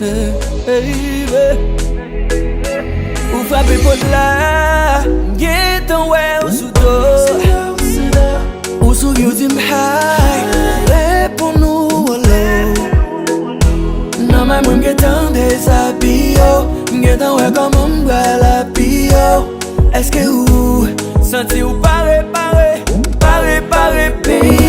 Ou frappe pour là, get ton ouais ou sous dos, ou sous you dim high, pour nous allo. Non mais moi get un déshabillé, get un ouais comme un la pio. Est-ce que vous sentez ou paré, baby?